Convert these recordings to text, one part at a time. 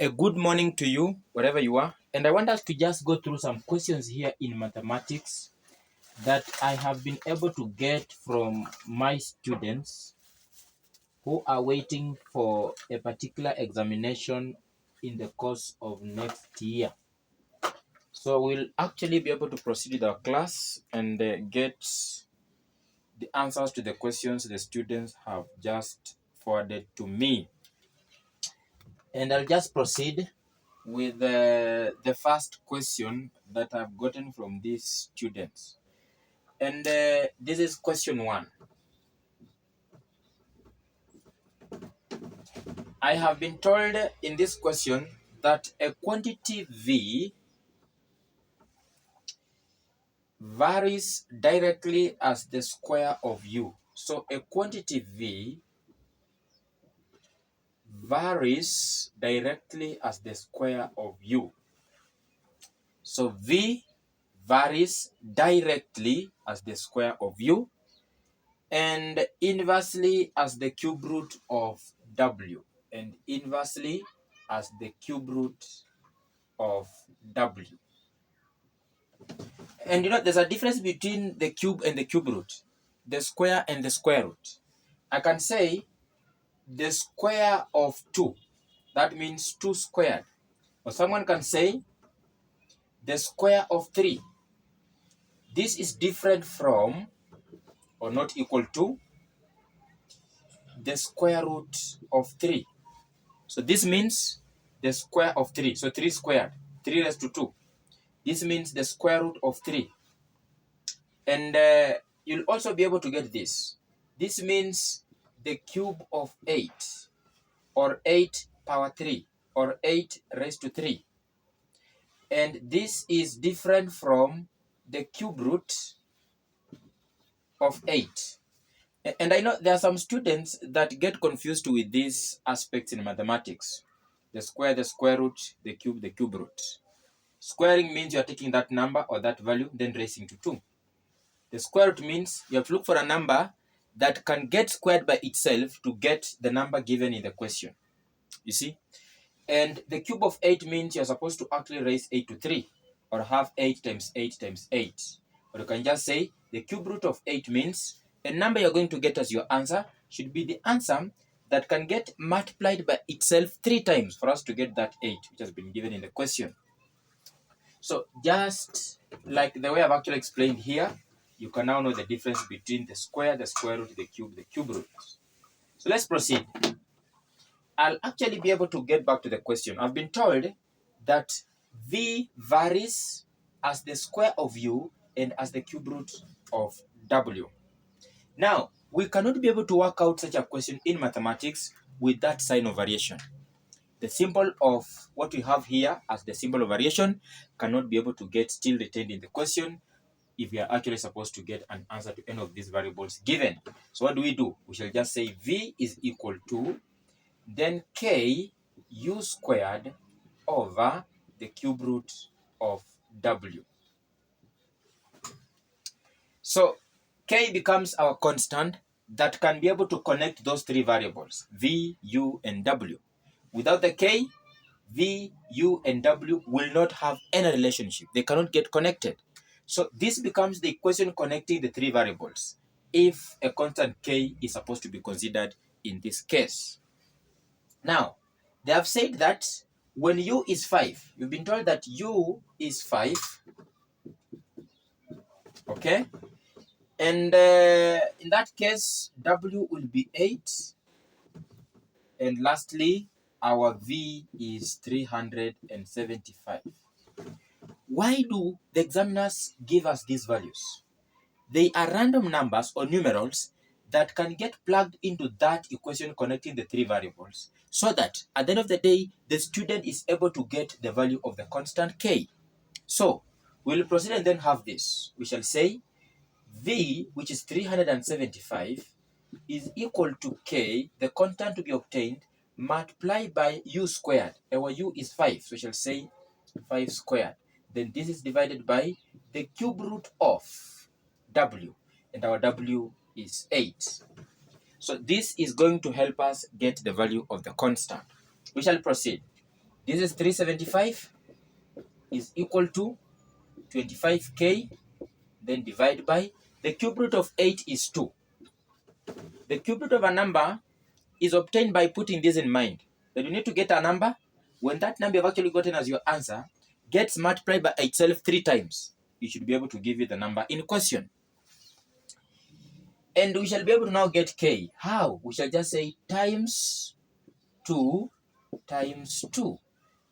A good morning to you, wherever you are. And I want us to just go through some questions here in mathematics that I have been able to get from my students who are waiting for a particular examination in the course of next year. So we'll actually be able to proceed with our class and get the answers to the questions the students have just forwarded to me. And I'll just proceed with the first question that I've gotten from these students. And this is question 1. I have been told in this question that a quantity V varies directly as the square of U. So a quantity V varies directly as the square of U. So V varies directly as the square of U and inversely as the cube root of W, and inversely as the cube root of W. And there's a difference between the cube and the cube root, the square and the square root. I can say the square of 2, that means 2 squared. Or someone can say the square of 3. This is different from, or not equal to, the square root of 3. So this means the square of 3. So 3 squared, 3 raised to 2. This means the square root of 3. And you'll also be able to get this. This means the cube of 8, or 8 power 3, or 8 raised to 3. And this is different from the cube root of 8. And I know there are some students that get confused with these aspects in mathematics. The square root, the cube root. Squaring means you are taking that number or that value, then raising to 2. The square root means you have to look for a number that can get squared by itself to get the number given in the question. You see? And the cube of 8 means you're supposed to actually raise 8 to 3, or have 8 times 8 times 8. Or you can just say the cube root of 8 means the number you're going to get as your answer should be the answer that can get multiplied by itself 3 times for us to get that 8, which has been given in the question. So just like the way I've actually explained here, you can now know the difference between the square root, the cube root. So let's proceed. I'll actually be able to get back to the question. I've been told that V varies as the square of U and as the cube root of W. Now, we cannot be able to work out such a question in mathematics with that sign of variation. The symbol of what we have here as the symbol of variation cannot be able to get still retained in the question if we are actually supposed to get an answer to any of these variables given. So what do? We shall just say V is equal to then K U squared over the cube root of W. So K becomes our constant that can be able to connect those 3 variables, V, U, and W. Without the K, V, U, and W will not have any relationship. They cannot get connected. So this becomes the equation connecting the 3 variables if a constant K is supposed to be considered in this case. Now, they have said that when U is 5, you've been told that U is 5, okay? And in that case, W will be 8. And lastly, our V is 375. Why do the examiners give us these values? They are random numbers or numerals that can get plugged into that equation connecting the 3 variables so that at the end of the day, the student is able to get the value of the constant K. So we'll proceed and then have this. We shall say V, which is 375, is equal to K, the constant to be obtained, multiplied by U squared. Our U is 5, so we shall say 5 squared. Then this is divided by the cube root of W, and our W is 8. So this is going to help us get the value of the constant. We shall proceed. This is 375 is equal to 25k, then divide by the cube root of 8 is 2. The cube root of a number is obtained by putting this in mind, that you need to get a number. When that number you've actually gotten as your answer gets multiplied by itself 3 times, you should be able to give you the number in question. And we shall be able to now get k. How? We shall just say times 2 times 2.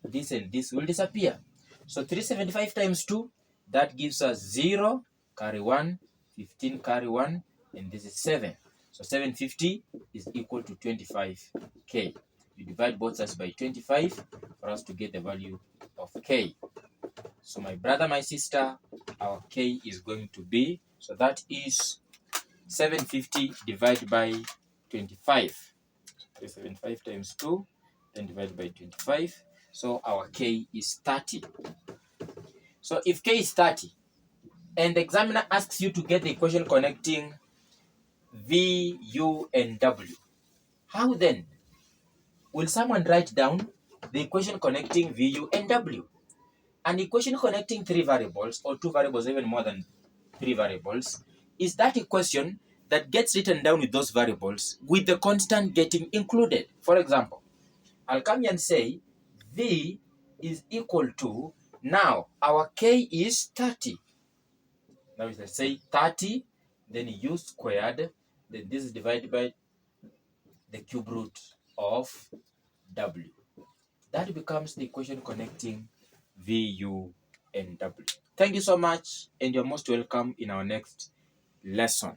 This and this will disappear. So 375 times 2, that gives us 0, carry 1, 15 carry 1, and this is 7. So 750 is equal to 25k. You divide both sides by 25 for us to get the value of k. So my brother, my sister, our k is going to be, so that is 750 divided by 25. 375 times 2, then divided by 25. So our k is 30. So if k is 30, and the examiner asks you to get the equation connecting v, u, and w, how then will someone write down the equation connecting v, u, and w? An equation connecting 3 variables, or 2 variables, even more than 3 variables, is that equation that gets written down with those variables with the constant getting included. For example, I'll come here and say v is equal to, now our k is 30. Now we say 30, then u squared, then this is divided by the cube root of w. That becomes the equation connecting v, u, and w. Thank you so much, and you're most welcome in our next lesson.